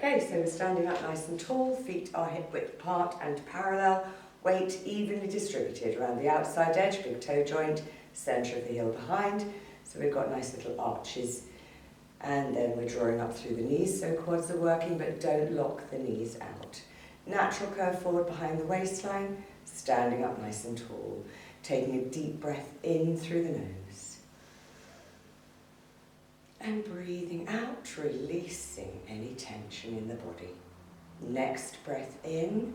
Okay, so we're standing up nice and tall, feet are hip width apart and parallel, weight evenly distributed around the outside edge, big toe joint, centre of the heel behind. So we've got nice little arches, and then we're drawing up through the knees, so quads are working, but don't lock the knees out. Natural curve forward behind the waistline, standing up nice and tall, taking a deep breath in through the nose. And breathing out, releasing any tension in the body. Next breath in.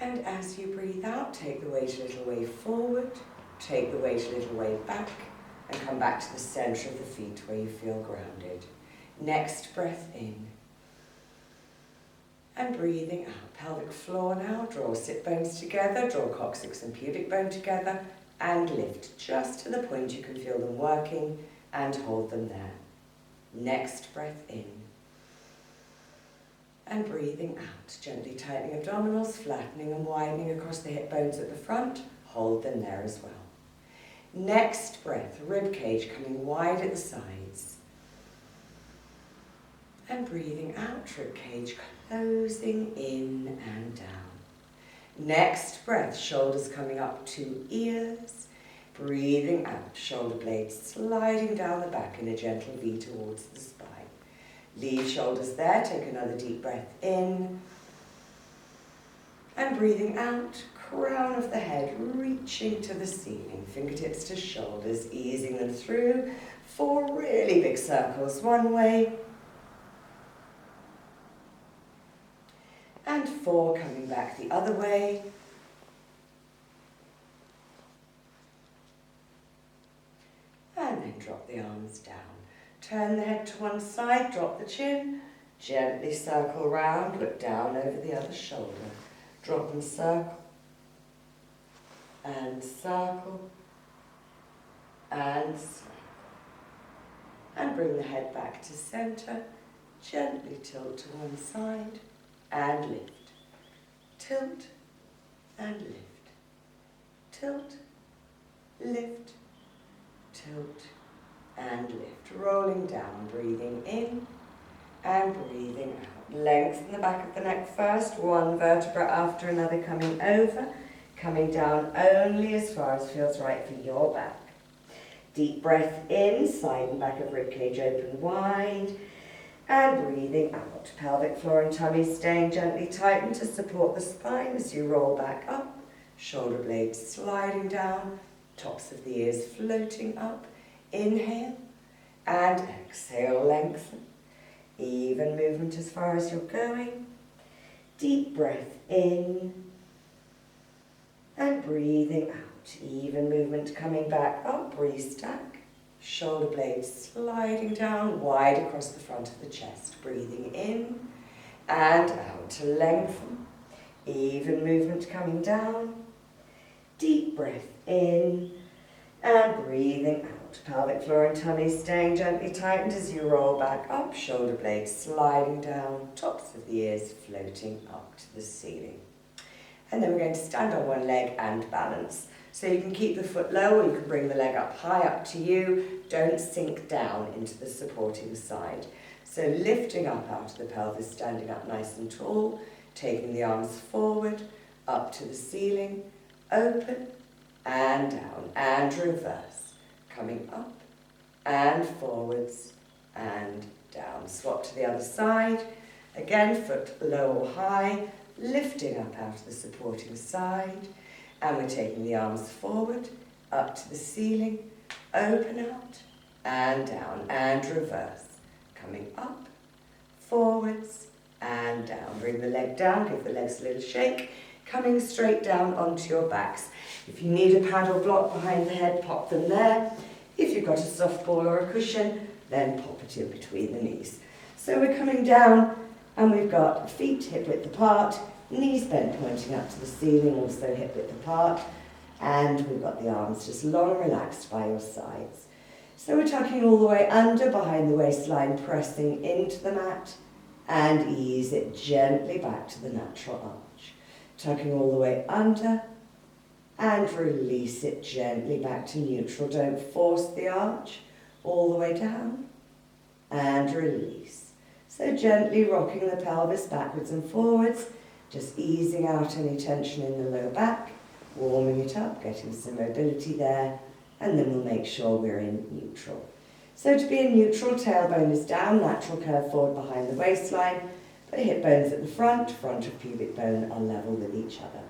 And as you breathe out, take the weight a little way forward, take the weight a little way back, and come back to the centre of the feet where you feel grounded. Next breath in. And breathing out, pelvic floor now, draw sit bones together, draw coccyx and pubic bone together, and lift just to the point you can feel them working, and hold them there. Next breath in. And breathing out, gently tightening abdominals, flattening and widening across the hip bones at the front, hold them there as well. Next breath, rib cage coming wide at the sides. And breathing out, rib cage closing in and down. Next breath, shoulders coming up to ears. Breathing out, shoulder blades sliding down the back in a gentle V towards the spine. Leave shoulders there, take another deep breath in. And breathing out, crown of the head reaching to the ceiling, fingertips to shoulders, easing them through. 4 really big circles one way. And 4 coming back the other way. And then drop the arms down. Turn the head to one side, drop the chin, gently circle round, look down over the other shoulder. Drop and circle, and circle, and circle. And bring the head back to centre, gently tilt to one side, and lift. Tilt, and lift. Tilt, lift, tilt, and lift. Rolling down, breathing in and breathing out. Lengthen the back of the neck first, one vertebra after another coming over, coming down only as far as feels right for your back. Deep breath in, side and back of ribcage open wide, and breathing out. Pelvic floor and tummy staying gently tightened to support the spine as you roll back up, shoulder blades sliding down, tops of the ears floating up. Inhale and exhale, lengthen. Even movement as far as you're going. Deep breath in and breathing out. Even movement coming back up, restack. Shoulder blades sliding down wide across the front of the chest. Breathing in and out to lengthen. Even movement coming down. Deep breath in and breathing out. Pelvic floor and tummy staying gently tightened as you roll back up. Shoulder blades sliding down. Tops of the ears floating up to the ceiling. And then we're going to stand on one leg and balance. So you can keep the foot low or you can bring the leg up high, up to you. Don't sink down into the supporting side. So lifting up out of the pelvis, standing up nice and tall, taking the arms forward, up to the ceiling, open, and down, and reverse. Coming up, and forwards, and down. Swap to the other side. Again, foot low or high, lifting up out of the supporting side. And we're taking the arms forward, up to the ceiling, open out, and down, and reverse. Coming up, forwards, and down. Bring the leg down, give the legs a little shake. Coming straight down onto your backs. If you need a pad or block behind the head, pop them there. If you've got a soft ball or a cushion, then pop it in between the knees. So we're coming down and we've got feet hip width apart, knees bent pointing up to the ceiling, also hip width apart, and we've got the arms just long and relaxed by your sides. So we're tucking all the way under behind the waistline, pressing into the mat, and ease it gently back to the natural arch. Tucking all the way under, and release it gently back to neutral. Don't force the arch. All the way down, and release. So gently rocking the pelvis backwards and forwards, just easing out any tension in the low back, warming it up, getting some mobility there, and then we'll make sure we're in neutral. So to be in neutral, tailbone is down, lateral curve forward behind the waistline, but hip bones at the front of pubic bone are level with each other.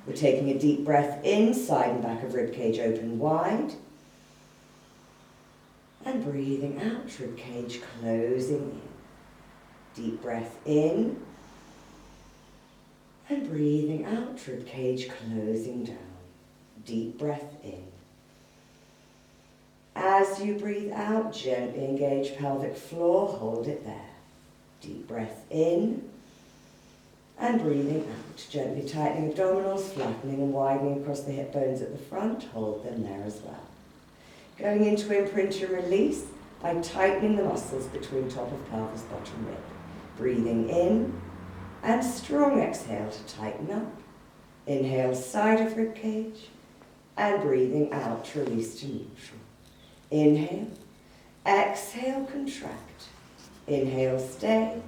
We're taking a deep breath in, side and back of rib cage open wide. And breathing out, rib cage closing in. Deep breath in. And breathing out, rib cage closing down. Deep breath in. As you breathe out, gently engage pelvic floor, hold it there. Deep breath in. And breathing out, gently tightening abdominals, flattening and widening across the hip bones at the front, hold them there as well. Going into imprint and release by tightening the muscles between top of pelvis, bottom rib. Breathing in and strong exhale to tighten up. Inhale, side of rib cage, and breathing out, release to neutral. Inhale, exhale, contract. Inhale, stay,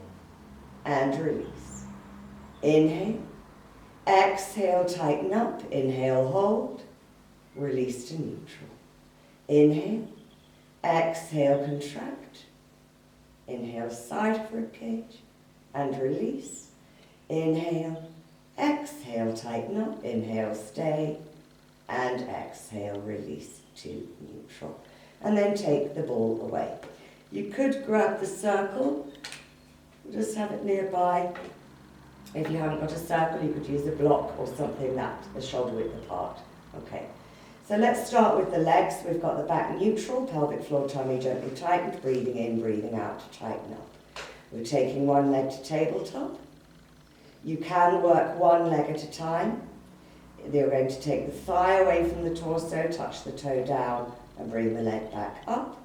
and release. Inhale, exhale, tighten up. Inhale, hold, release to neutral. Inhale, exhale, contract. Inhale, side of rib cage, and release. Inhale, exhale, tighten up. Inhale, stay, and exhale, release to neutral. And then take the ball away. You could grab the circle, just have it nearby. If you haven't got a circle, you could use a block or something that the shoulder width apart. Okay, so let's start with the legs. We've got the back neutral, pelvic floor, tummy gently tightened, breathing in, breathing out to tighten up. We're taking one leg to tabletop. You can work one leg at a time. You're going to take the thigh away from the torso, touch the toe down, and bring the leg back up,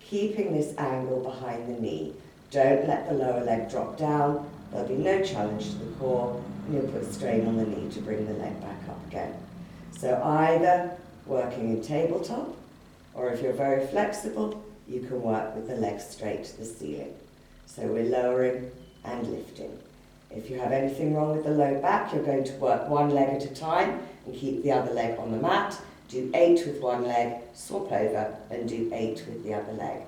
keeping this angle behind the knee. Don't let the lower leg drop down. There'll be no challenge to the core, and you'll put strain on the knee to bring the leg back up again. So either working in tabletop, or if you're very flexible, you can work with the legs straight to the ceiling. So we're lowering and lifting. If you have anything wrong with the low back, you're going to work one leg at a time and keep the other leg on the mat. Do 8 with one leg, swap over, and do 8 with the other leg.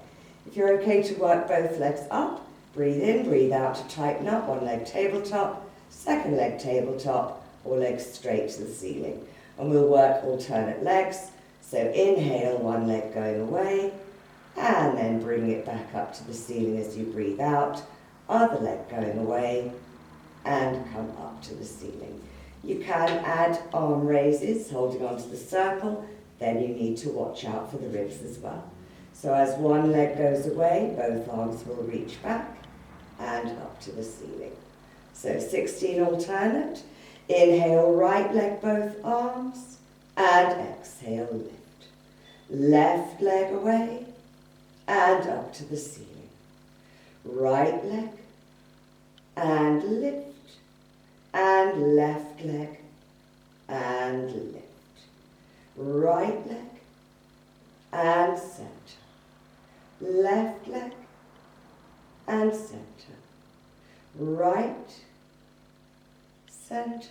If you're okay to work both legs up, breathe in, breathe out to tighten up. One leg tabletop, second leg tabletop, or legs straight to the ceiling. And we'll work alternate legs. So inhale, one leg going away, and then bring it back up to the ceiling as you breathe out. Other leg going away, and come up to the ceiling. You can add arm raises, holding onto the circle, then you need to watch out for the ribs as well. So as one leg goes away, both arms will reach back and up to the ceiling. So 16 alternate. Inhale, right leg, both arms, and exhale, lift. Left leg away and up to the ceiling. Right leg and lift. And left leg and lift. Right leg and center. Left leg and center. Right, center,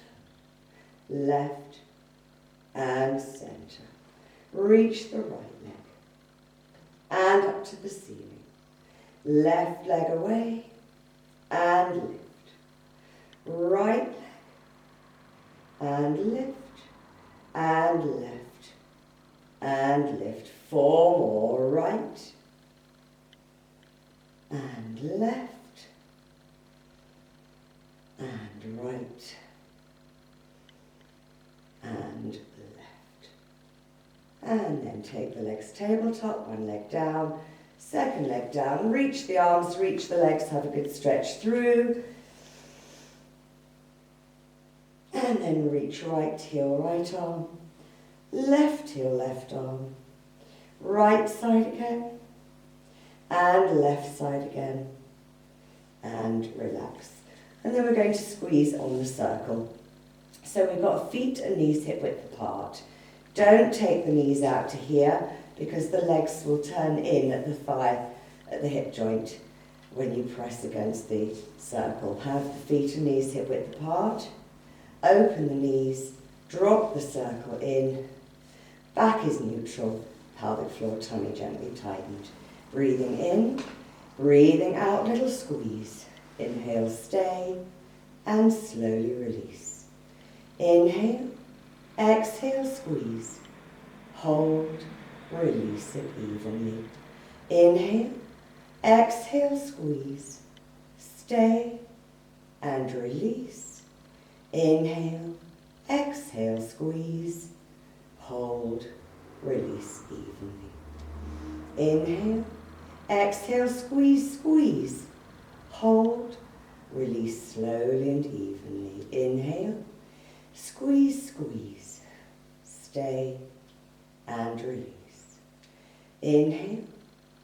left and center. Reach the right leg and up to the ceiling. Left leg away and lift. Right leg and lift and left and lift. 4 more. Right and left and right and left. And then take the legs tabletop, one leg down, second leg down. Reach the arms, reach the legs, have a good stretch through. And then reach right heel, right arm, left heel, left arm, right side again, and left side again, and relax. And then we're going to squeeze on the circle. So we've got feet and knees hip width apart. Don't take the knees out to here because the legs will turn in at the thigh, at the hip joint. When you press against the circle, have the feet and knees hip width apart. Open the knees, drop the circle in. Back is neutral, pelvic floor, tummy gently tightened. Breathing in, breathing out, little squeeze. Inhale, stay, and slowly release. Inhale, exhale, squeeze. Hold, release it evenly. Inhale, exhale, squeeze. Stay, and release. Inhale, exhale, squeeze. Hold, release evenly. Inhale, exhale, squeeze, squeeze. Hold, release slowly and evenly. Inhale, squeeze, squeeze. Stay, and release. Inhale,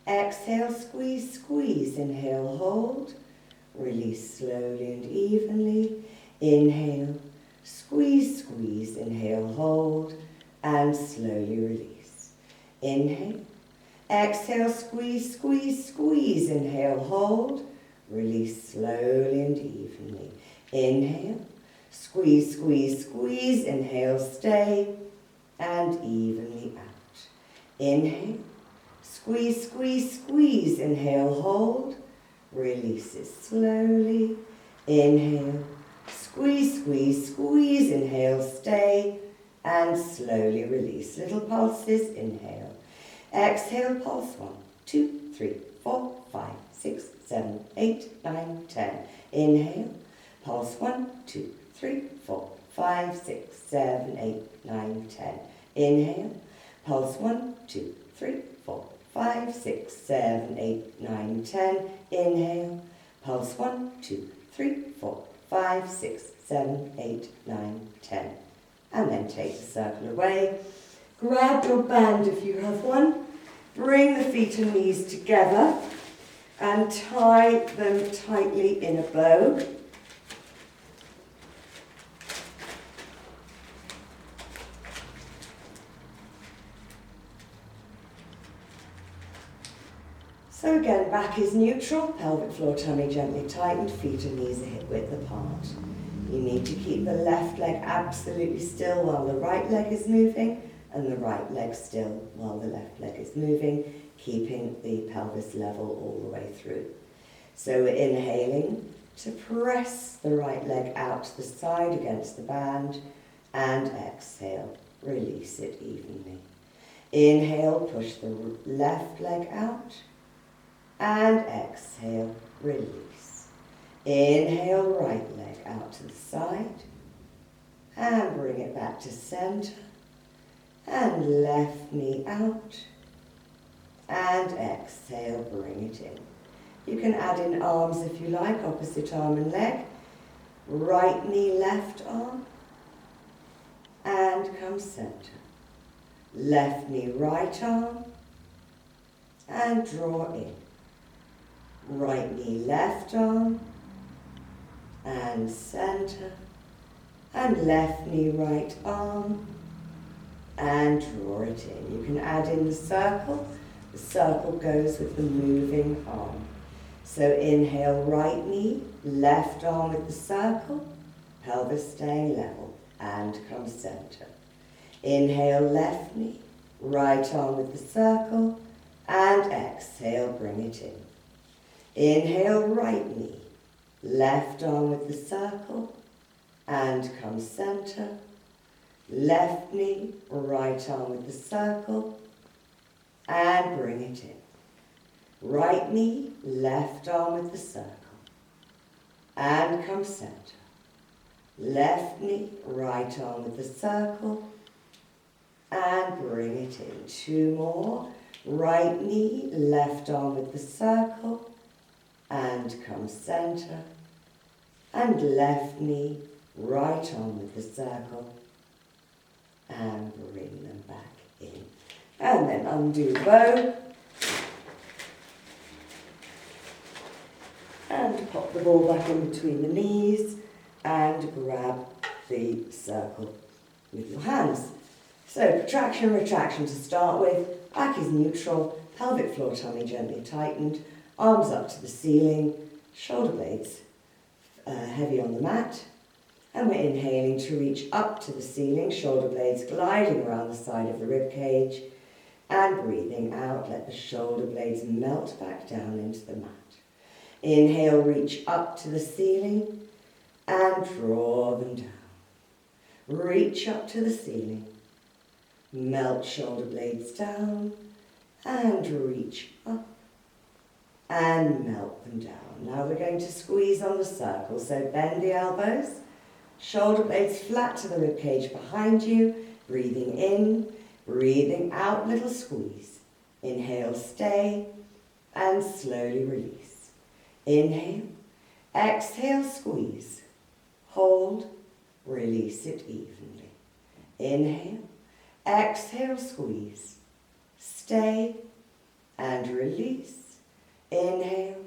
exhale, squeeze, squeeze. Inhale, hold, release slowly and evenly. Inhale, squeeze, squeeze. Inhale, hold, and slowly release. Inhale, exhale, squeeze, squeeze, squeeze. Inhale, hold, release slowly and evenly. Inhale, squeeze, squeeze, squeeze. Inhale, stay, and evenly out. Inhale, squeeze, squeeze, squeeze. Inhale, hold, release it slowly. Inhale, squeeze, squeeze, squeeze. Inhale, stay, and slowly release. Little pulses. Inhale, exhale, pulse 1, 2, 3, 4, 5, 6, 7, 8, 9, 10. Inhale, pulse 1, 2, 3, 4, 5, 6, 7, 8, 9, 10. Inhale, pulse 1, 2, 3, 4, 5, 6, 7, 8, 9, 10. Inhale, pulse 1, 2, 3, 4, 5, 6, 7, 8, 9, 10. And then take the circle away. Grab your band if you have one. Bring the feet and knees together and tie them tightly in a bow. So again, back is neutral, pelvic floor, tummy gently tightened, feet and knees are hip width apart. You need to keep the left leg absolutely still while the right leg is moving, and the right leg still while the left leg is moving, keeping the pelvis level all the way through. So we're inhaling to press the right leg out to the side against the band, and exhale, release it evenly. Inhale, push the left leg out, and exhale, release. Inhale, right leg out to the side, and bring it back to center, and left knee out, and exhale, bring it in. You can add in arms if you like, opposite arm and leg, right knee, left arm, and come center. Left knee, right arm, and draw in. Right knee, left arm, and center, and left knee, right arm, and draw it in. You can add in the circle. The circle goes with the moving arm. So inhale, right knee, left arm with the circle, pelvis staying level, and come center. Inhale, left knee, right arm with the circle, and exhale, bring it in. Inhale, right knee, left arm with the circle, and come center. Left knee, right arm with the circle, and bring it in. Right knee, left arm with the circle, and come center. Left knee, right arm with the circle, and bring it in. Two more. Right knee, left arm with the circle, and come center. And left knee, right arm with the circle, and bring them back in. And then undo the bow. And pop the ball back in between the knees and grab the circle with your hands. So protraction, retraction to start with. Back is neutral, pelvic floor, tummy gently tightened. arms up to the ceiling, shoulder blades heavy on the mat. And we're inhaling to reach up to the ceiling, shoulder blades gliding around the side of the rib cage. And breathing out, let the shoulder blades melt back down into the mat. Inhale, reach up to the ceiling and draw them down. Reach up to the ceiling, melt shoulder blades down and reach up and melt them down. Now we're going to squeeze on the circle, so bend the elbows, shoulder blades flat to the rib cage behind you, breathing in, breathing out, little squeeze. Inhale, stay, and slowly release. Inhale, exhale, squeeze. Hold, release it evenly. Inhale, exhale, squeeze. Stay, and release. Inhale,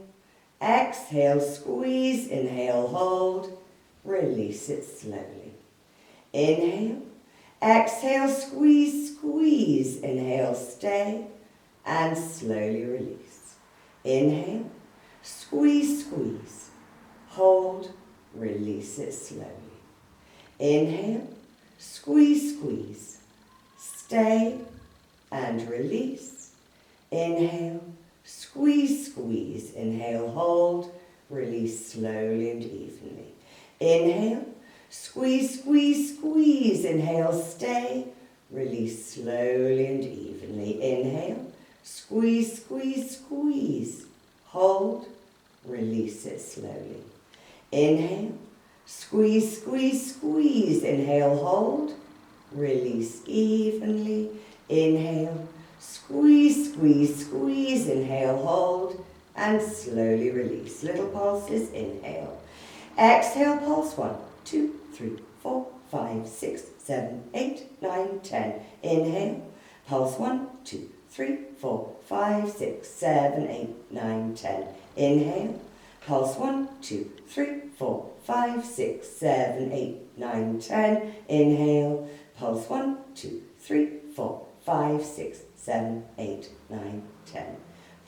exhale, squeeze. Inhale, hold, release it slowly. Inhale, exhale, squeeze, squeeze. Inhale, stay, and slowly release. Inhale, squeeze, squeeze. Hold, release it slowly. Inhale, squeeze, squeeze. Stay, and release. Inhale, squeeze, squeeze. Inhale, hold, release slowly and evenly. Inhale, squeeze, squeeze, squeeze. Inhale, stay, release slowly and evenly. Inhale, squeeze, squeeze, squeeze. Hold, release it slowly. Inhale, squeeze, squeeze, squeeze. Inhale, hold, release evenly. Inhale, squeeze, squeeze, squeeze. Inhale, hold, and slowly release. Little pulses, inhale. Exhale, pulse 1, 2, 3, 4, 5, 6, 7, 8, 9, 10. Inhale, pulse 1, 2, 3, 4, 5, 6, 7, 8, 9, 10. Inhale, pulse 1, 2, 3, 4, 5, 6, 7, 8, 9, 10. Inhale, pulse 1, 2, 3, 4, 5, 6, 7, 8, 9, 10.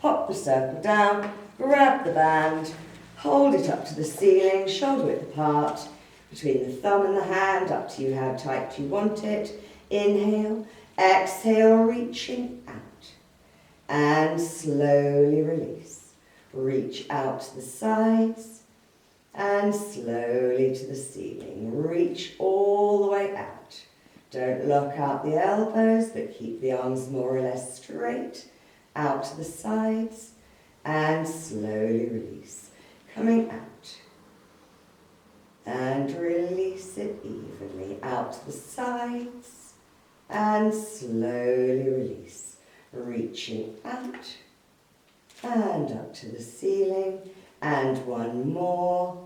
Pop the circle down, grab the band, hold it up to the ceiling, shoulder width apart, between the thumb and the hand, up to you how tight you want it. Inhale, exhale, reaching out, and slowly release. Reach out to the sides, and slowly to the ceiling. Reach all the way out. Don't lock out the elbows, but keep the arms more or less straight, out to the sides, and slowly release. Coming out, and release it evenly, out to the sides, and slowly release. Reaching out, and up to the ceiling, and one more,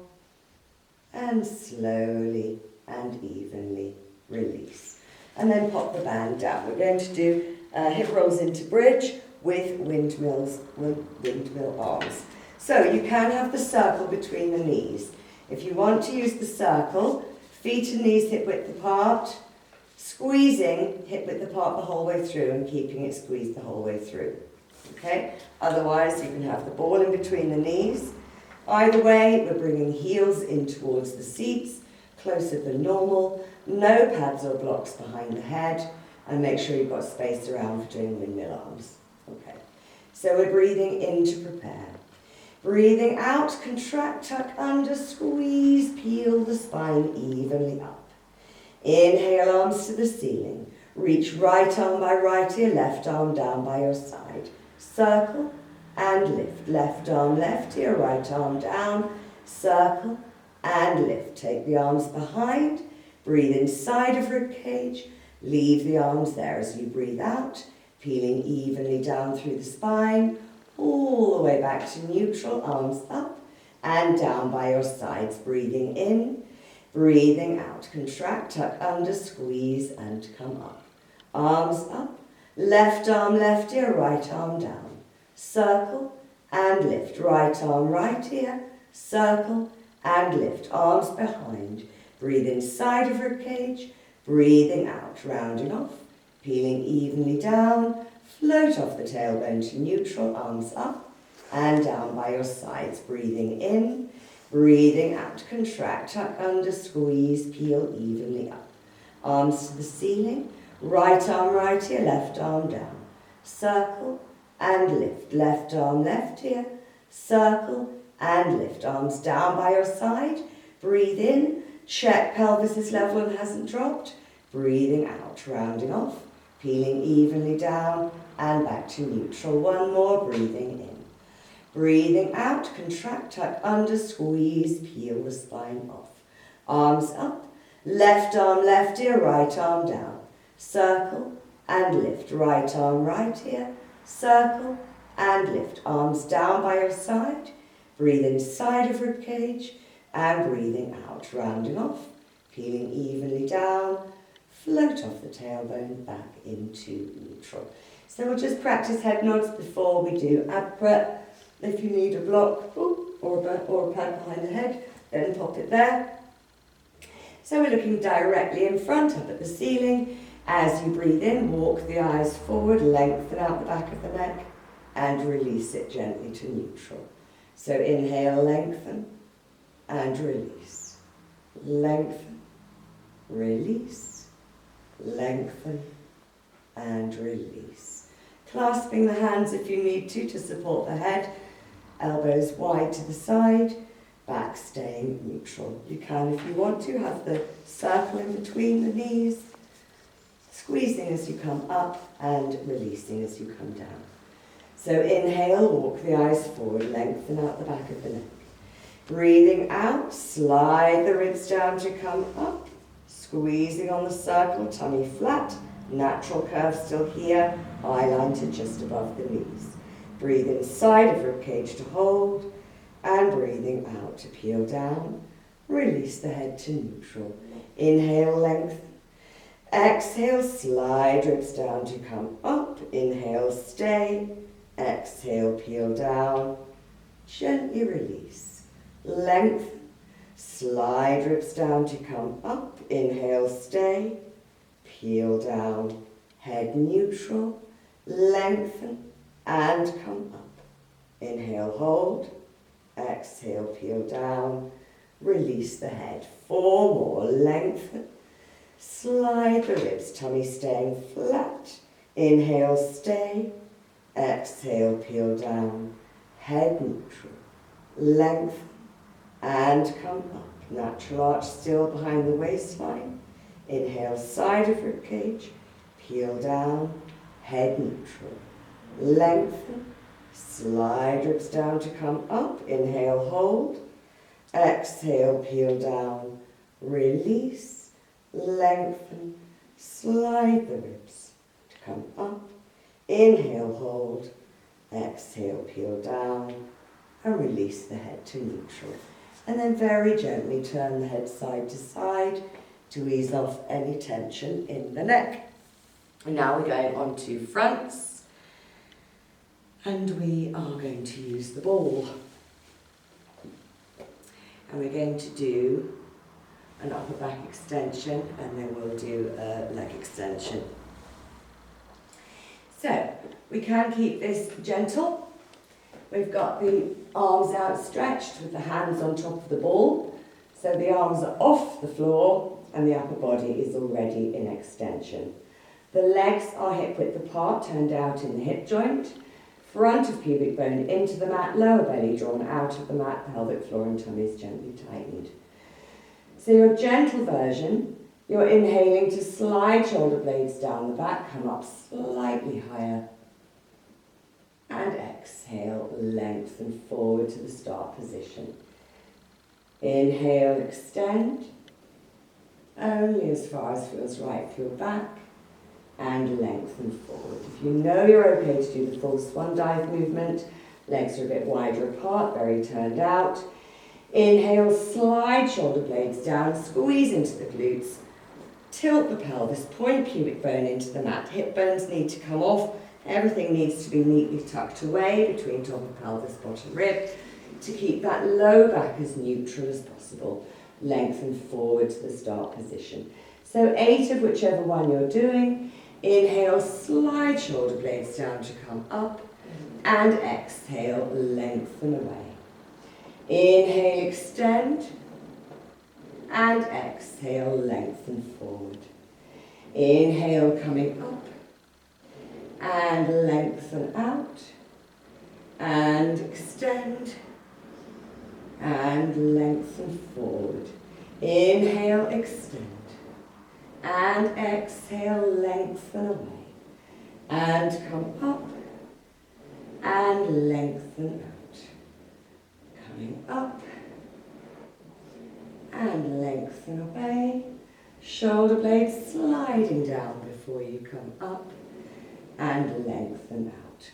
and slowly and evenly release. And then pop the band down. We're going to do hip rolls into bridge with windmill arms. So you can have the circle between the knees. If you want to use the circle, feet and knees hip width apart, squeezing hip width apart the whole way through and keeping it squeezed the whole way through. Okay? Otherwise, you can have the ball in between the knees. Either way, we're bringing heels in towards the seats, closer than normal. No pads or blocks behind the head, and make sure you've got space around for doing windmill arms. Okay. So we're breathing in to prepare. Breathing out, contract, tuck under, squeeze, peel the spine evenly up. Inhale, arms to the ceiling. Reach right arm by right ear, left arm down by your side. Circle and lift. Left arm, left ear, right arm down. Circle and lift. Take the arms behind. Breathe inside of rib cage. Leave the arms there as you breathe out, peeling evenly down through the spine, all the way back to neutral, arms up and down by your sides. Breathing in, breathing out. Contract, tuck under, squeeze and come up. Arms up, left arm, left ear, right arm down. Circle and lift. Right arm, right ear, circle and lift. Arms behind. Breathe inside of rib cage, breathing out, rounding off, peeling evenly down, float off the tailbone to neutral, arms up and down by your sides. Breathing in, breathing out. Contract, tuck under, squeeze, peel evenly up. Arms to the ceiling. Right arm right here, left arm down. Circle and lift. Left arm left here. Circle and lift. Arms down by your side. Breathe in. Check pelvis is level and hasn't dropped. Breathing out, rounding off. Peeling evenly down and back to neutral. One more, breathing in. Breathing out, contract, tuck under, squeeze, peel the spine off. Arms up. Left arm left here, right arm down. Circle and lift. Right arm right here. Circle and lift. Arms down by your side. Breathe inside of rib cage and breathing out. Rounding off. Peeling evenly down. Float off the tailbone back into neutral. So we'll just practice head nods before we do ab prep. If you need a block or a pad behind the head, then pop it there. So we're looking directly in front, up at the ceiling. As you breathe in, walk the eyes forward, lengthen out the back of the neck, and release it gently to neutral. So inhale, lengthen, and release. Lengthen, release, lengthen, and release. Clasping the hands if you need to support the head, elbows wide to the side, back staying neutral. You can, if you want to, have the circle in between the knees, squeezing as you come up and releasing as you come down. So inhale, walk the eyes forward, lengthen out the back of the neck. Breathing out, slide the ribs down to come up, squeezing on the circle, tummy flat, natural curve still here, eye line to just above the knees. Breathe inside of rib cage to hold, and breathing out to peel down, release the head to neutral. Inhale, lengthen. Exhale, slide ribs down to come up. Inhale, stay. Exhale, peel down. Gently release. Lengthen. Slide ribs down to come up. Inhale, stay. Peel down. Head neutral. Lengthen and come up. Inhale, hold. Exhale, peel down. Release the head. 4 more. Lengthen. Slide the ribs, tummy staying flat. Inhale, stay. Exhale, peel down. Head neutral. Lengthen and come up. Natural arch still behind the waistline. Inhale, side of rib cage. Peel down. Head neutral. Lengthen. Slide ribs down to come up. Inhale, hold. Exhale, peel down. Release. Lengthen. Slide the ribs to come up. Inhale, hold. Exhale, peel down. And release the head to neutral. And then very gently turn the head side to side to ease off any tension in the neck. And now we're going on to fronts. And we are going to use the ball. And we're going to do an upper back extension and then we'll do a leg extension. So, we can keep this gentle. We've got the arms outstretched with the hands on top of the ball. So the arms are off the floor and the upper body is already in extension. The legs are hip width apart, turned out in the hip joint. Front of pubic bone into the mat, lower belly drawn out of the mat, pelvic floor and tummy is gently tightened. So your gentle version, you're inhaling to slide shoulder blades down the back, come up slightly higher. And exhale, lengthen forward to the start position. Inhale, extend. Only as far as feels right for your back. And lengthen forward. If you know you're okay to do the full swan dive movement, legs are a bit wider apart, very turned out. Inhale, slide shoulder blades down, squeeze into the glutes, tilt the pelvis, point pubic bone into the mat. Hip bones need to come off. Everything needs to be neatly tucked away between top of pelvis, bottom rib to keep that low back as neutral as possible. Lengthen forward to the start position. So 8 of whichever one you're doing. Inhale, slide shoulder blades down to come up. And exhale, lengthen away. Inhale, extend. And exhale, lengthen forward. Inhale, coming up. And lengthen out. And extend. And lengthen forward. Inhale, extend. And exhale, lengthen away. And come up. And lengthen out. Coming up. And lengthen away. Shoulder blades sliding down before you come up. And lengthen out.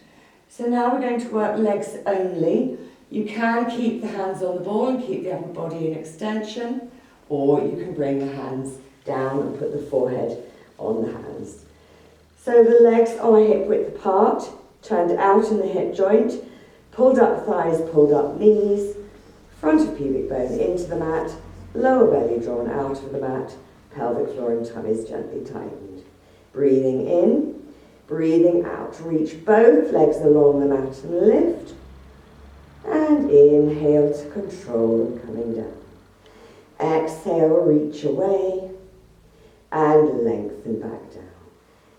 So now we're going to work legs only. You can keep the hands on the ball and keep the upper body in extension, or you can bring the hands down and put the forehead on the hands. So the legs are hip width apart, turned out in the hip joint, pulled up thighs, pulled up knees, front of pubic bone into the mat, lower belly drawn out of the mat, pelvic floor and tummies gently tightened. Breathing in, breathing out. Reach both legs along the mat and lift. And inhale to control and coming down. Exhale, reach away and lengthen back down.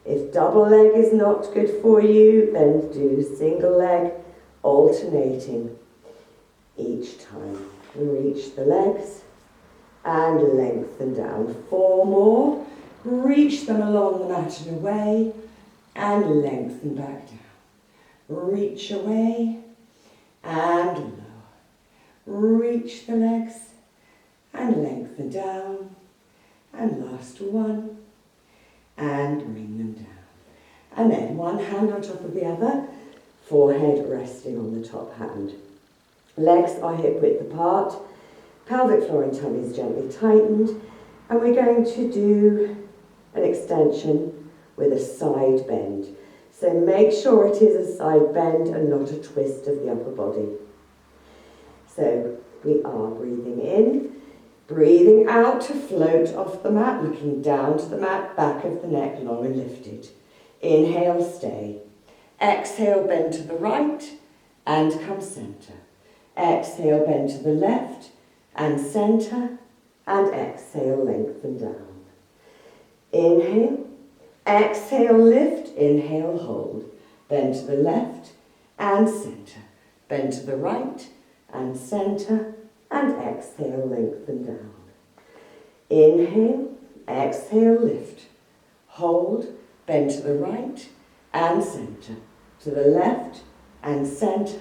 If double leg is not good for you, then do single leg, alternating each time. Reach the legs and lengthen down. 4 more. Reach them along the mat and away and lengthen back down. Reach away and lower. Reach the legs and lengthen down. And last one. And bring them down. And then one hand on top of the other, forehead resting on the top hand. Legs are hip width apart, pelvic floor and tummy is gently tightened, and we're going to do an extension with a side bend. So make sure it is a side bend and not a twist of the upper body. So we are breathing in, breathing out to float off the mat, looking down to the mat, back of the neck long and lifted. Inhale, stay. Exhale, bend to the right and come centre. Exhale, bend to the left and centre, and exhale, lengthen down. Inhale, exhale, lift, inhale, hold. Bend to the left and centre. Bend to the right and centre, and exhale, lengthen down. Inhale, exhale, lift, hold, bend to the right and centre, to the left and centre,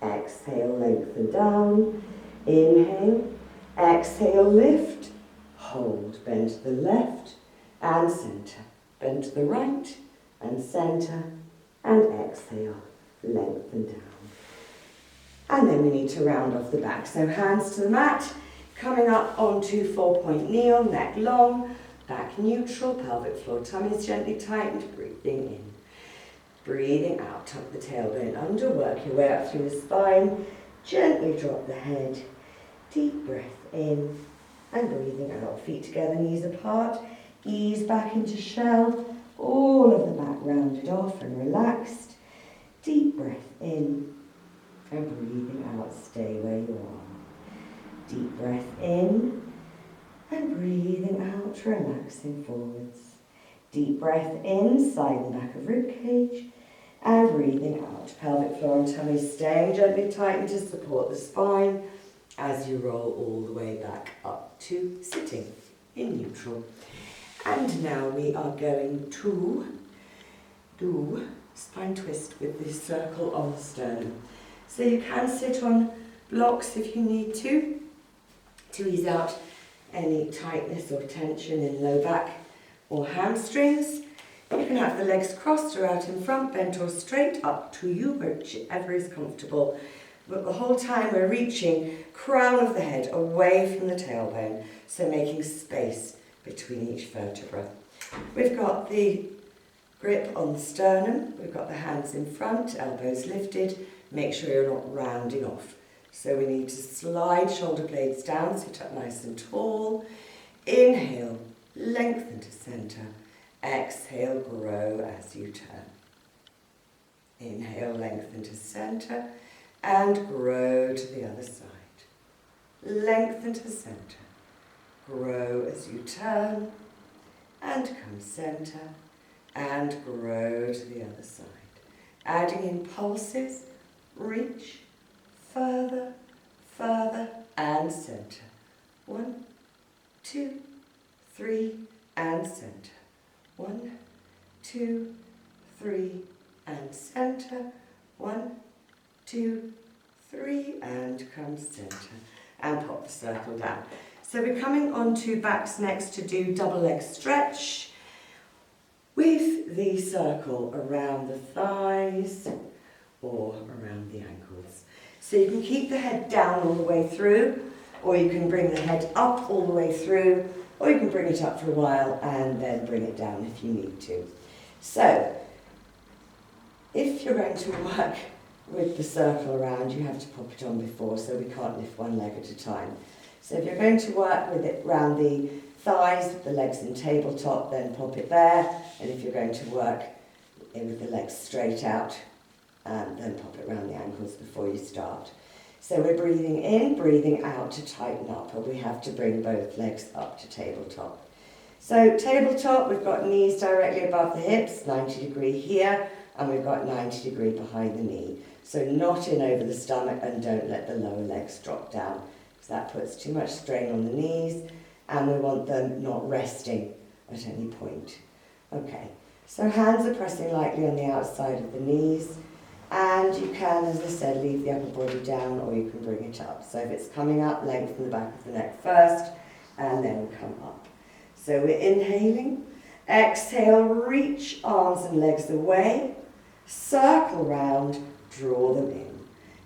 exhale, lengthen down. Inhale, exhale, lift, hold, bend to the left and centre, bend to the right and centre, and exhale, lengthen down. And then we need to round off the back. So hands to the mat, coming up onto 4-point kneel, neck long, back neutral, pelvic floor, tummy is gently tightened, breathing in. Breathing out, tuck the tailbone under, work your way up through the spine, gently drop the head, deep breath in, and breathing out, feet together, knees apart, ease back into shell, all of the back rounded off and relaxed, deep breath in, and breathing out, stay where you are. Deep breath in, and breathing out, relaxing forwards. Deep breath in, side and back of rib cage, and breathing out. Pelvic floor and tummy staying gently tightened to support the spine as you roll all the way back up to sitting in neutral. And now we are going to do spine twist with the circle on the sternum. So you can sit on blocks if you need to ease out any tightness or tension in low back or hamstrings. You can have the legs crossed or out in front, bent or straight, up to you, whichever is comfortable. But the whole time we're reaching crown of the head away from the tailbone, so making space between each vertebra. We've got the grip on the sternum, we've got the hands in front, elbows lifted. Make sure you're not rounding off. So we need to slide shoulder blades down, sit up nice and tall. Inhale, lengthen to centre. Exhale, grow as you turn. Inhale, lengthen to center and grow to the other side. Lengthen to center. Grow as you turn and come center and grow to the other side. Adding in pulses, reach, further, further and center. 1, 2, 3 and center. 1, 2, 3 and center. 1, 2, 3 and come center. And pop the circle down. So we're coming on to backs next to do double leg stretch with the circle around the thighs or around the ankles. So you can keep the head down all the way through, or you can bring the head up all the way through, or you can bring it up for a while and then bring it down if you need to. So if you're going to work with the circle around, you have to pop it on before, so we can't lift one leg at a time. So if you're going to work with it around the thighs, the legs in tabletop, then pop it there. And if you're going to work with the legs straight out, then pop it around the ankles before you start. So we're breathing in, breathing out to tighten up, and we have to bring both legs up to tabletop. So tabletop, we've got knees directly above the hips, 90 degree here, and we've got 90 degree behind the knee. So not in over the stomach, and don't let the lower legs drop down, because that puts too much strain on the knees, and we want them not resting at any point. Okay, so hands are pressing lightly on the outside of the knees, and you can, as I said, leave the upper body down, or you can bring it up. So if it's coming up, lengthen the back of the neck first, and then come up. So we're inhaling. Exhale, reach arms and legs away. Circle round, draw them in.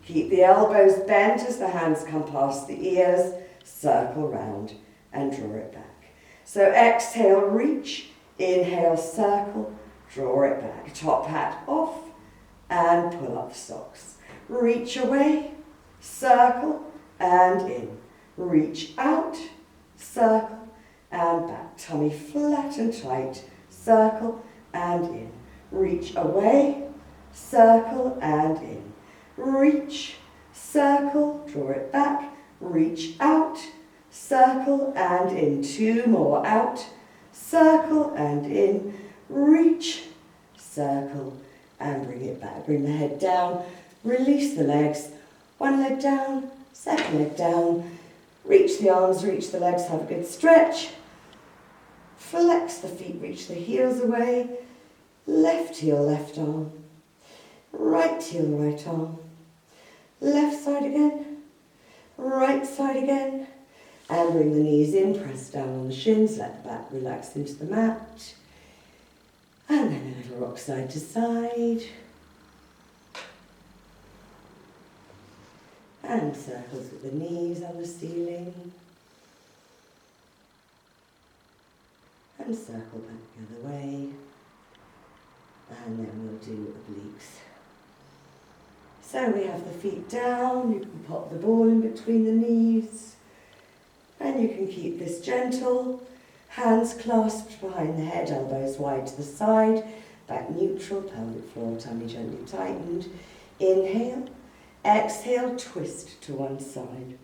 Keep the elbows bent as the hands come past the ears. Circle round and draw it back. So exhale, reach. Inhale, circle, draw it back. Top hat off and pull up the socks. Reach away, circle and in. Reach out, circle and back. Tummy flat and tight, circle and in. Reach away, circle and in. Reach, circle, draw it back. Reach out, circle and in. 2 more. Out, circle and in. Reach, circle and bring it back. Bring the head down, release the legs. 1 leg down, second leg down. Reach the arms, reach the legs, have a good stretch. Flex the feet, reach the heels away. Left heel, left arm. Right heel, right arm. Left side again. Right side again. And bring the knees in, press down on the shins, let the back relax into the mat. And then a little rock side to side. And circles with the knees on the ceiling. And circle back the other way. And then we'll do obliques. So we have the feet down, you can pop the ball in between the knees. And you can keep this gentle. Hands clasped behind the head, elbows wide to the side. Back neutral, pelvic floor, tummy gently tightened. Inhale. Exhale, twist to one side.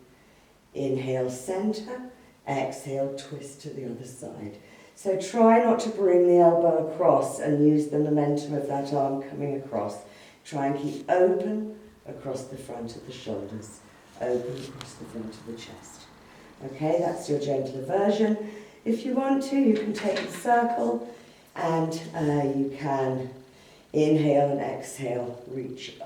Inhale, center. Exhale, twist to the other side. So try not to bring the elbow across and use the momentum of that arm coming across. Try and keep open across the front of the shoulders. Open across the front of the chest. Okay, that's your gentler version. If you want to, you can take the circle and you can inhale and exhale, reach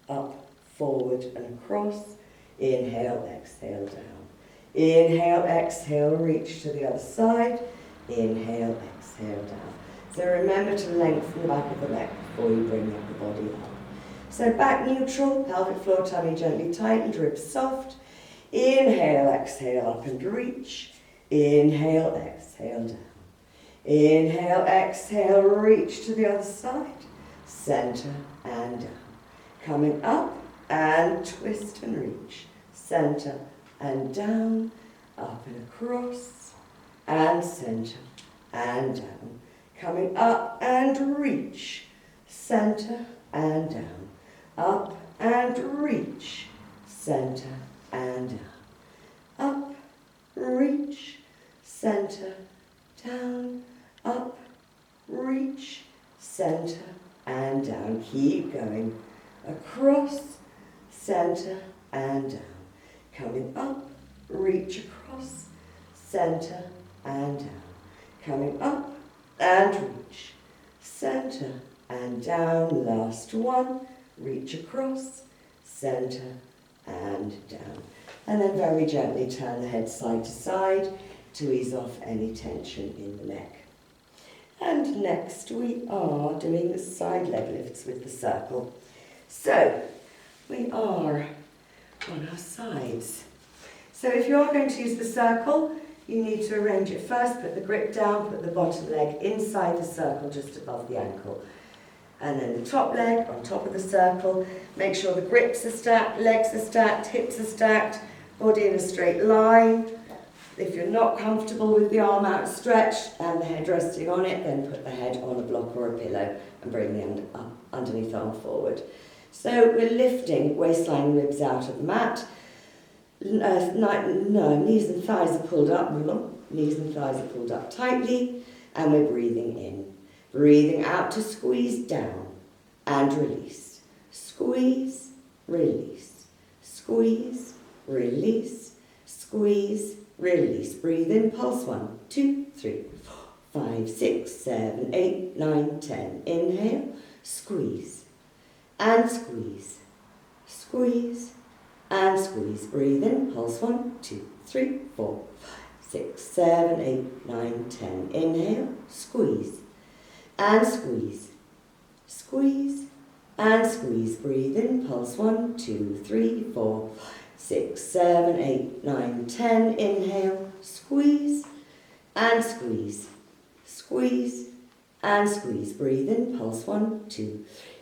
up, forward and across. Inhale, exhale, down. Inhale, exhale, reach to the other side. Inhale, exhale, down. So remember to lengthen the back of the neck before you bring the upper body up. So back neutral, pelvic floor, tummy gently tightened, ribs soft. Inhale, exhale, up and reach. Inhale, exhale, down. Inhale, exhale, reach to the other side. Center and down. Coming up and twist and reach. Center and down, up and across, and center and down. Coming up and reach, center and down. Up and reach, center and down. Up, reach, center, down. Up, reach, center and down. Keep going. Across, center and down. Coming up, reach across, center and down. Coming up and reach, center and down. Last one, reach across, center and down. And then very gently turn the head side to side to ease off any tension in the neck. And next we are doing the side leg lifts with the circle. So we are on our sides. So if you are going to use the circle, you need to arrange it first, put the grip down, put the bottom leg inside the circle just above the ankle. And then the top leg on top of the circle. Make sure the grips are stacked, legs are stacked, hips are stacked, body in a straight line. If you're not comfortable with the arm outstretched and the head resting on it, then put the head on a block or a pillow and bring the underneath arm forward. So we're lifting waistline and ribs out of the mat. Knees and thighs are pulled up. Knees and thighs are pulled up tightly, and we're breathing in. Breathing out to squeeze down and release. Squeeze, release. Squeeze, release. Squeeze, release. Breathe in, pulse 1, 2, 3, 4, 5, 6, 7, 8, 9, 10. Inhale, squeeze and squeeze. Squeeze and squeeze. Breathe in, pulse 1, 2, 3, 4, 5, 6, 7, 8, 9, 10. Inhale, squeeze and squeeze. Squeeze and squeeze. Breathe in, pulse 1, 2, 3, 4, 5, 6, 7, 8, 9, 10. Inhale, squeeze and squeeze. Squeeze and squeeze. Breathe in, pulse 1, 2, 3,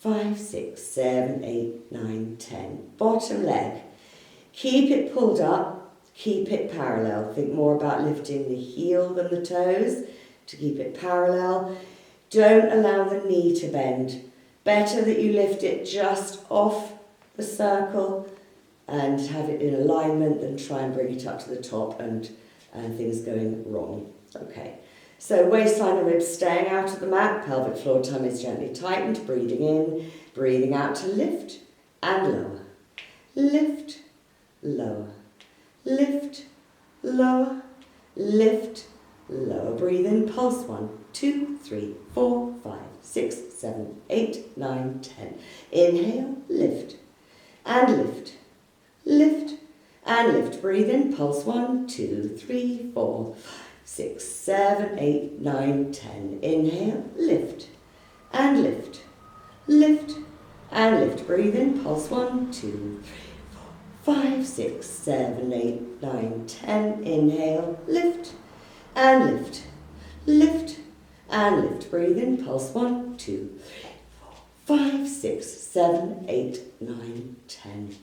4, 5, 6, 7, 8, 9, 10. Bottom leg. Keep it pulled up, keep it parallel. Think more about lifting the heel than the toes to keep it parallel. Don't allow the knee to bend. Better that you lift it just off the circle and have it in alignment than try and bring it up to the top and things going wrong. Okay, so waistline and ribs staying out of the mat, pelvic floor tummy is gently tightened, breathing in, breathing out to lift and lower. Lift, lower, lift, lower, lift, lower. Breathe in, pulse 1, 2, 3, 4, 5, 6, 7, 8, 9, 10. Inhale, lift and lift. Lift and lift. Breathe in, pulse 1, 2, 3, 4, 5, 6, 7, 8, 9, 10. Inhale, lift and lift. Lift and lift. Breathe in, pulse 1, 2, 3, 4, 5, 6, 7, 8, 9, 10. Inhale, lift and lift. Lift and lift. Breathe in, pulse 1, 2, 3, 4, 5, 6, 7, 8, 9, 10.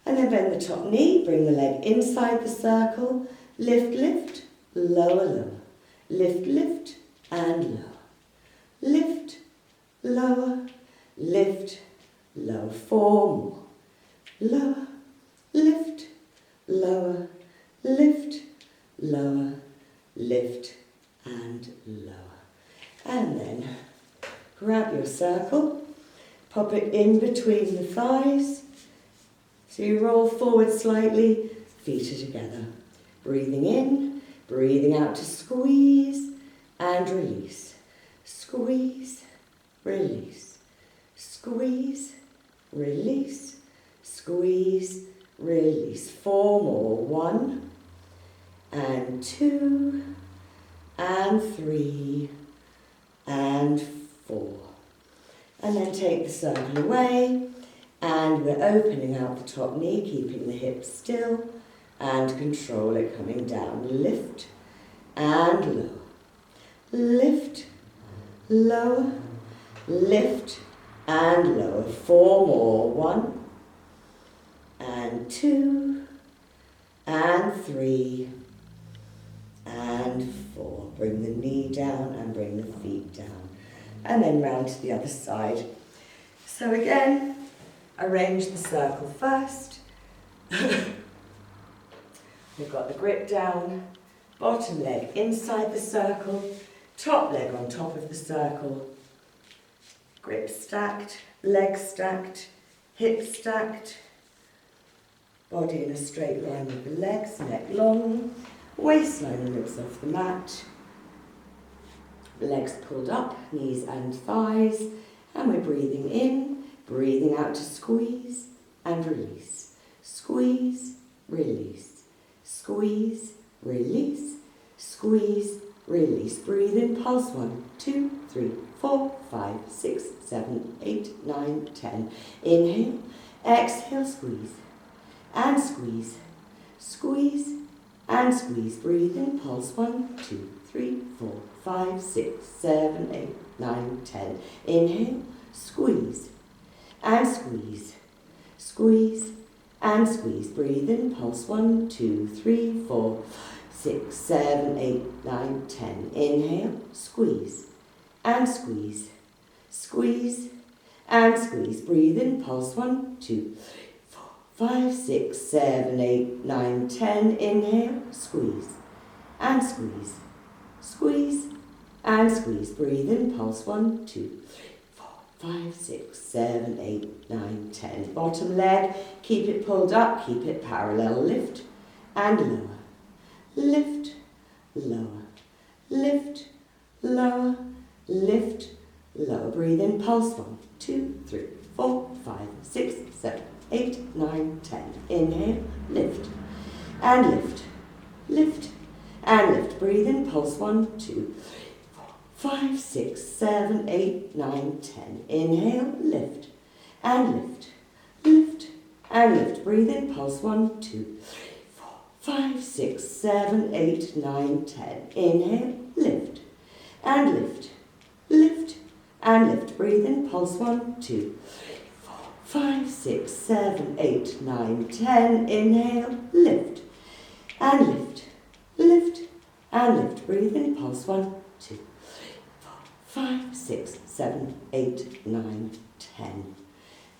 And then bend the top knee, bring the leg inside the circle, lift, lift, lower, lower, lift, lift, and lower, lift, lower, lift, lower, 4 more, lower, lift, lower, lift, lower, lift, and lower. And then grab your circle, pop it in between the thighs. So you roll forward slightly, feet are together. Breathing in, breathing out to squeeze and release. Squeeze, release. Squeeze, release. Squeeze, release. 4 more. 1 and 2 and 3 and 4. And then take the circle away. And we're opening out the top knee, keeping the hips still, and control it coming down. Lift and lower. Lift, lower, lift and lower. 4 more. 1 and 2 and 3 and 4. Bring the knee down and bring the feet down. And then round to the other side. So again, arrange the circle first. We've got the grip down, bottom leg inside the circle, top leg on top of the circle, grip stacked, leg stacked, hips stacked, body in a straight line with the legs, neck long, waistline and ribs off the mat, legs pulled up, knees and thighs, and we're breathing in, breathing out to squeeze and release. Squeeze, release. Squeeze, release. Squeeze, release. Breathe in, pulse 1, 2, 3, 4, 5, 6, 7, 8, 9, 10. Inhale, exhale, squeeze and squeeze. Squeeze and squeeze. Breathe in, pulse 1, 2, 3, 4, 5, 6, 7, 8, 9, 10. Inhale, squeeze and squeeze. Squeeze and squeeze. Breathe in, pulse 1, 2, 3, 4, 6, 7, 8, 9, 10. Inhale, squeeze and squeeze. Squeeze and squeeze. Breathe in, pulse 1, 2, 3, 4, 5, 6, 7, 8, 9, 10. Inhale, squeeze and squeeze. Squeeze and squeeze. Breathe in, pulse 1, 2, 3, 4, 5, 6, 7, 8, 9, 10. Bottom leg, keep it pulled up, keep it parallel. Lift and lower. Lift, lower. Lift, lower. Lift, lower. Breathe in, pulse 1, 2, 3, 4, 5, 6, 7, 8, 9, 10. Inhale, lift and lift. Lift and lift. Breathe in, pulse 1, 2, 3, 4, 5, 6, 7, 8, 9, 10. Inhale, lift and lift. Lift and lift. Breathe in, pulse 1, 2, 3, 4, 5, 6, 7, 8, 9, 10. Inhale, lift and lift. Lift and lift. Breathe in, pulse 1, 2, 3, 4, 5, 6, 7, 8, 9, 10. Inhale, lift and lift. Lift and lift. Breathe in, pulse 1, 2, 3, 4, 5, 6, 7, 8, 9, 10.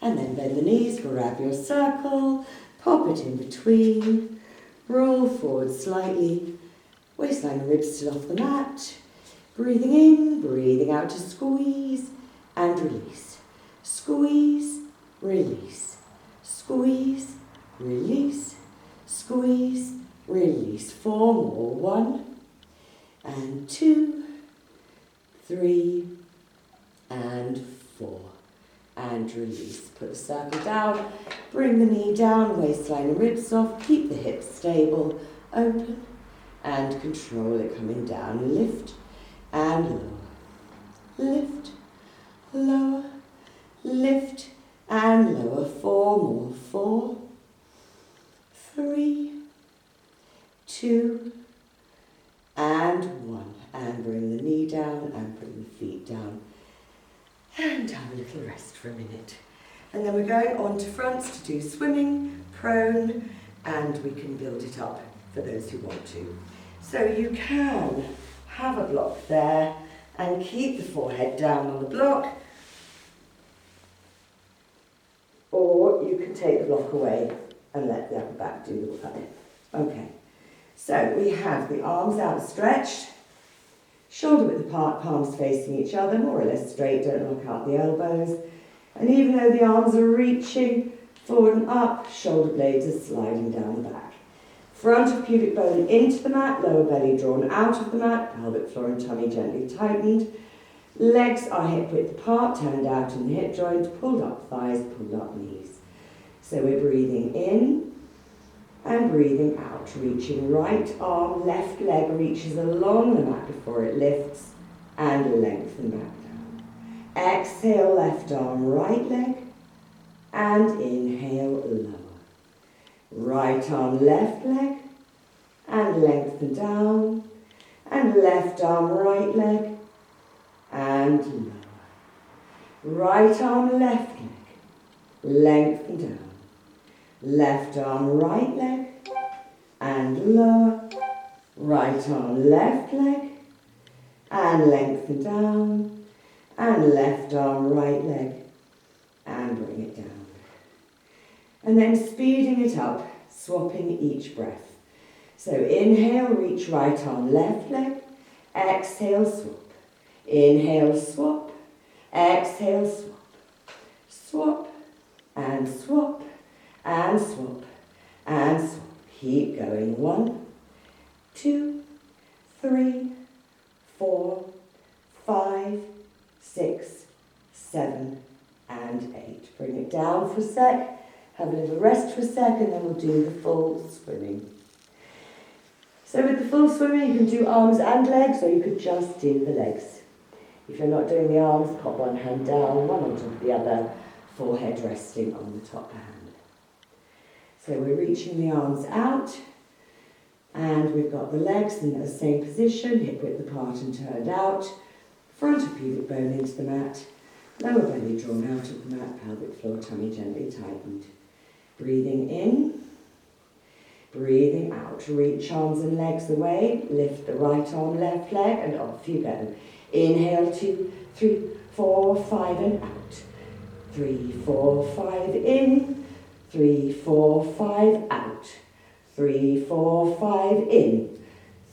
And then bend the knees, grab your circle, pop it in between, roll forward slightly, waistline and ribs still off the mat. Breathing in, breathing out to squeeze and release. Squeeze, release. Squeeze, release. Squeeze, release. 4 more. 1 and 2, 3 and 4. And release. Put the circle down, bring the knee down, waistline and ribs off, keep the hips stable, open and control it coming down. Lift and lower. Lift, lower, lift and lower. 4 more. 4, 3, 2 and 1. And bring the knee down and bring the feet down. And have a little rest for a minute. And then we're going on to fronts to do swimming, prone, and we can build it up for those who want to. So you can have a block there and keep the forehead down on the block, or you can take the block away and let the upper back do the work. Okay, so we have the arms outstretched, shoulder width apart, palms facing each other, more or less straight, don't lock out the elbows. And even though the arms are reaching forward and up, shoulder blades are sliding down the back. Front of pubic bone into the mat, lower belly drawn out of the mat, pelvic floor and tummy gently tightened. Legs are hip width apart, turned out in the hip joint, pulled up thighs, pulled up knees. So we're breathing in and breathing out, reaching right arm, left leg reaches along the mat before it lifts and lengthen back down. Exhale, left arm, right leg, and inhale, lower. Right arm, left leg, and lengthen down, and left arm, right leg, and lower. Right arm, left leg, lengthen down. Left arm, right leg, and lower, Right arm, left leg, and lengthen down, and left arm, right leg, and bring it down. And then speeding it up, swapping each breath. So inhale, reach right arm, left leg, exhale, swap. Inhale, swap, exhale, swap. Swap, and swap, and swap, and swap. Keep going. 1, 2, 3, 4, 5, 6, 7, and 8. Bring it down for a sec. Have a little rest for a sec, and then we'll do the full swimming. So with the full swimming, you can do arms and legs, or you could just do the legs. If you're not doing the arms, pop one hand down, one on top of the other, forehead resting on the top hand. So we're reaching the arms out, and we've got the legs in the same position, hip width apart and turned out, front of pubic bone into the mat, lower belly drawn out of the mat, pelvic floor, tummy gently tightened. Breathing in, breathing out. Reach arms and legs away, lift the right arm, left leg, and off you go. Inhale, 2, 3, 4, 5, and out. 3, 4, 5, in. 3, 4, 5, out. 3, 4, 5, in.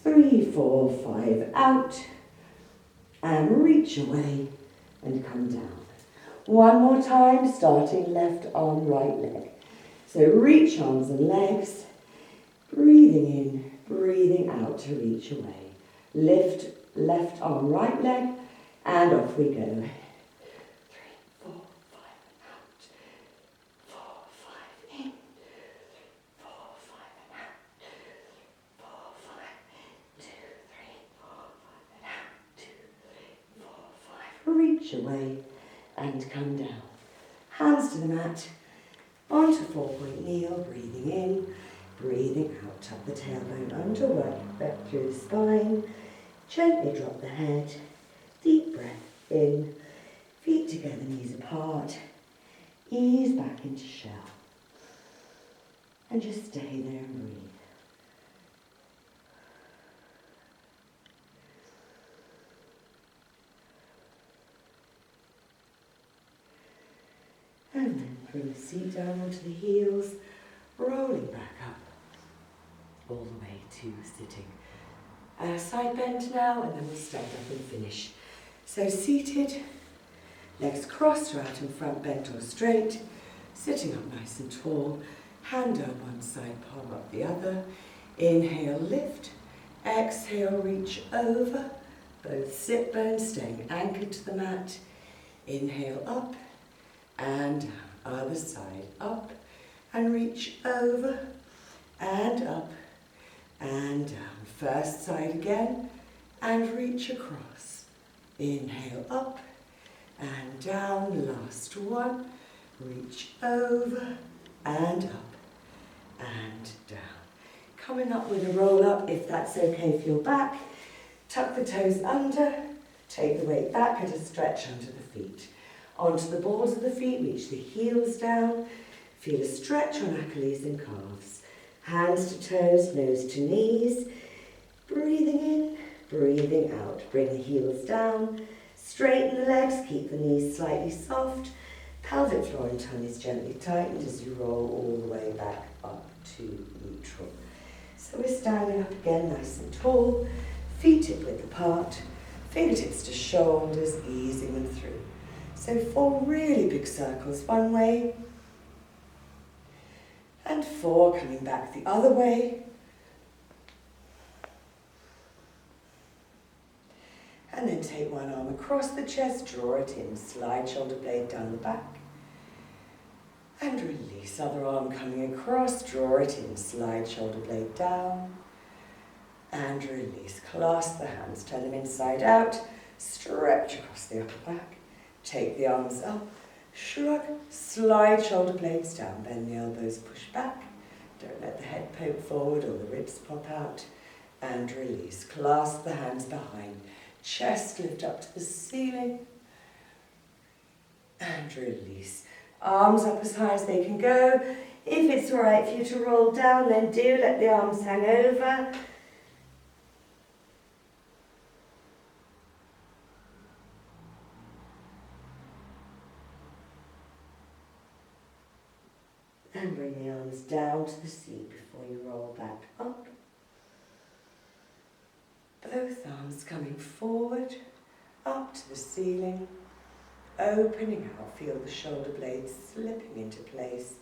3, 4, 5, out. And reach away and come down. One more time, starting left arm, right leg. So reach arms and legs, breathing in, breathing out to reach away. Lift left arm, right leg, and off we go. 3, 4, 5, out. 4, 5, in. 3, 4, 5, and out. 4, 5, 2, 3, 4, 5, and out. 2, 3, 4, 5. Reach away and come down. Hands to the mat. Onto 4-point kneel, breathing in, breathing out. Tuck the tailbone under, work back through the spine. Gently drop the head. Deep breath in. Feet together, knees apart. Ease back into shell. And just stay there and breathe. And then bring the seat down onto the heels, rolling back up, all the way to sitting. Side bend now, and then we'll stand up and finish. So seated, legs crossed or out in front, bent or straight, sitting up nice and tall, hand down one side, palm up the other. Inhale, lift. Exhale, reach over, both sit bones staying anchored to the mat. Inhale, up. And down, other side, up, and reach over, and up, and down. First side again, and reach across. Inhale, up, and down, last one. Reach over, and up, and down. Coming up with a roll up, if that's okay for your back. Tuck the toes under, take the weight back and a stretch under the feet. Onto the balls of the feet, reach the heels down. Feel a stretch on Achilles and calves. Hands to toes, nose to knees. Breathing in, breathing out. Bring the heels down. Straighten the legs, keep the knees slightly soft. Pelvic floor and tummies gently tightened as you roll all the way back up to neutral. So we're standing up again, nice and tall. Feet hip width apart. Fingertips to shoulders, easing them through. So 4 really big circles one way, and 4 coming back the other way. And then take one arm across the chest, draw it in, slide shoulder blade down the back. And release, other arm coming across, draw it in, slide shoulder blade down. And release, clasp the hands, turn them inside out, stretch across the upper back. Take the arms up, shrug, slide shoulder blades down, bend the elbows, push back. Don't let the head poke forward or the ribs pop out. And release, clasp the hands behind, chest lift up to the ceiling. And release, arms up as high as they can go. If it's all right for you to roll down, then do let the arms hang over. And bring the arms down to the seat before you roll back up. Both arms coming forward, up to the ceiling, opening out, feel the shoulder blades slipping into place,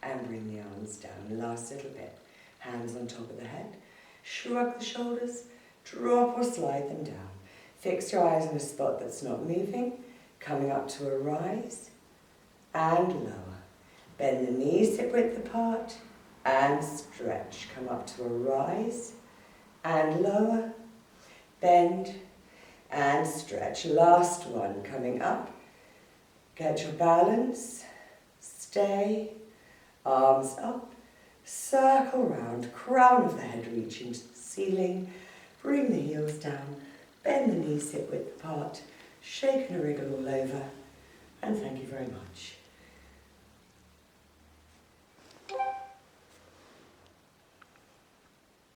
and bring the arms down. Last little bit. Hands on top of the head, shrug the shoulders, drop or slide them down. Fix your eyes on a spot that's not moving, coming up to a rise, and lower. Bend the knees hip width apart, and stretch. Come up to a rise, and lower, bend, and stretch. Last one, coming up. Get your balance, stay, arms up, circle round, crown of the head reaching to the ceiling, bring the heels down, bend the knees hip width apart, shake and wriggle all over, and thank you very much.